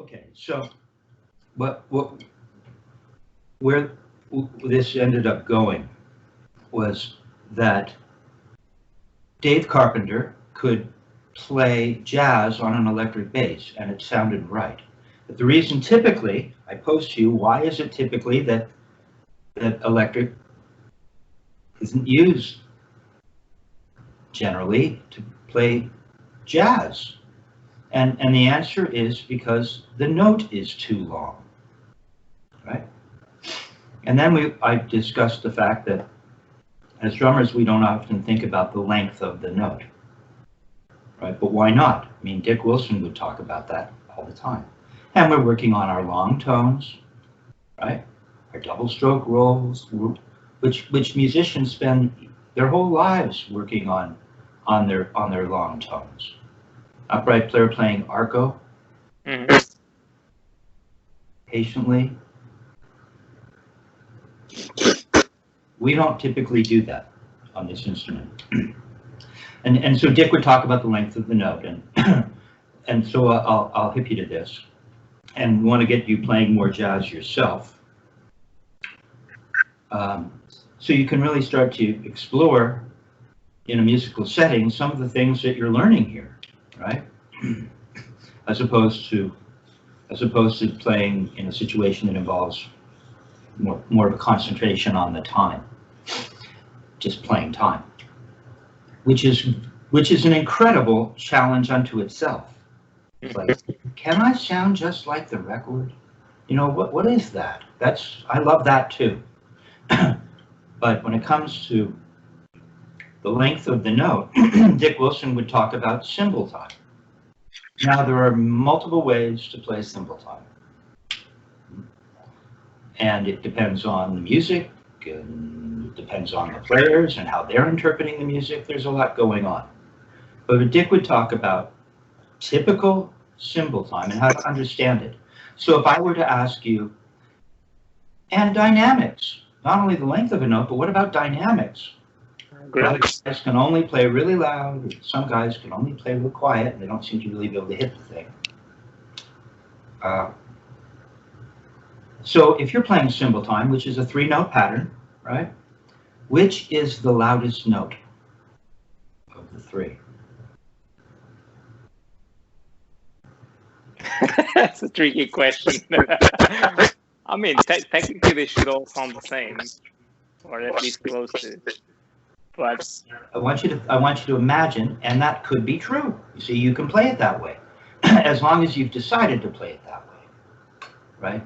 Okay, so where this ended up going was that Dave Carpenter could play jazz on an electric bass, and it sounded right. But the reason typically, I pose to you, why is it typically that electric isn't used generally to play jazz? And the answer is because the note is too long, right? And then I discussed the fact that as drummers, we don't often think about the length of the note, right? But why not? I mean, Dick Wilson would talk about that all the time. And we're working on our long tones, right? Our double stroke rolls, which musicians spend their whole lives working on their long tones. Upright player playing arco, patiently. We don't typically do that on this instrument. And so Dick would talk about the length of the note, and so I'll hip you to this, and want to get you playing more jazz yourself, so you can really start to explore in a musical setting some of the things that you're learning here, right? As opposed to playing in a situation that involves more of a concentration on the time, just playing time, which is an incredible challenge unto itself. It's like, can I sound just like the record? You know, what is that? I love that too. But when it comes to the length of the note, Dick Wilson would talk about cymbal time. Now, there are multiple ways to play cymbal time. And it depends on the music, and it depends on the players and how they're interpreting the music. There's a lot going on. But Dick would talk about typical cymbal time and how to understand it. So if I were to ask you, and dynamics, not only the length of a note, but what about dynamics? Well, guys can only play really loud. Some guys can only play real quiet, and they don't seem to really be able to hit the thing. So if you're playing cymbal time, which is a 3-note pattern, right? Which is the loudest note of the 3? That's a tricky question. I mean, technically they should all sound the same, or at least close to. But I want you to imagine, and that could be true. You see, you can play it that way, as long as you've decided to play it that way, right?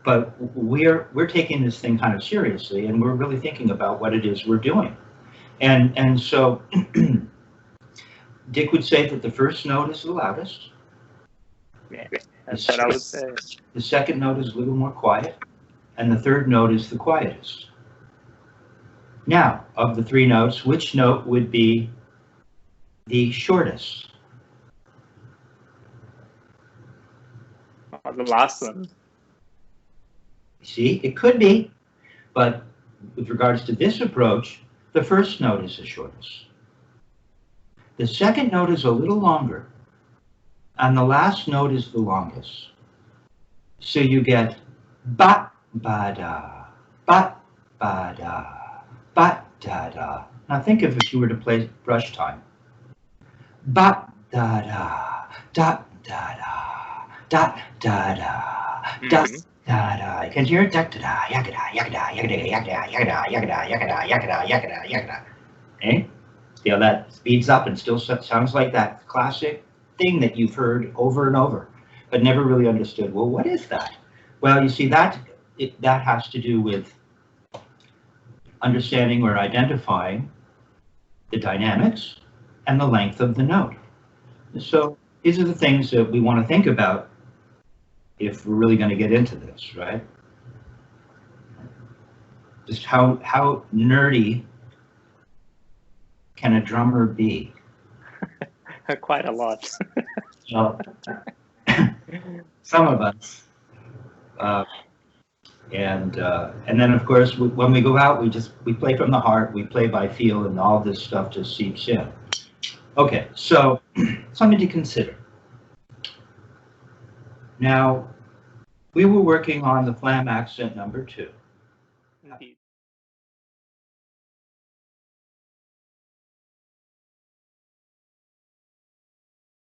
But we're taking this thing kind of seriously, and we're really thinking about what it is we're doing. And so Dick would say that the first note is the loudest. Yeah, that's what I would say. The second note is a little more quiet, and the third note is the quietest. Now, of the 3 notes, which note would be the shortest? The last one. See, it could be, but with regards to this approach, the first note is the shortest. The second note is a little longer, and the last note is the longest. So you get ba ba da, ba ba da, ba da da. Now think of if you were to play brush time. Ba da da, da da da, da da da, da. Da-da. You can hear it? Da-da-da, yakada, yakada, yakada, yakada, yakada, yakada, yakada, yakada, yakada, yakada. Eh? See how that speeds up and still sounds like that classic thing that you've heard over and over, but never really understood. Well, what is that? Well, you see, that has to do with understanding or identifying the dynamics and the length of the note. So these are the things that we want to think about if we're really going to get into this, right? Just how nerdy can a drummer be? Quite a lot. Well, some of us. And then of course when we go out, we play from the heart, we play by feel, and all this stuff just seeps in. Okay, so something to consider. Now, we were working on the flam accent number 2. Indeed.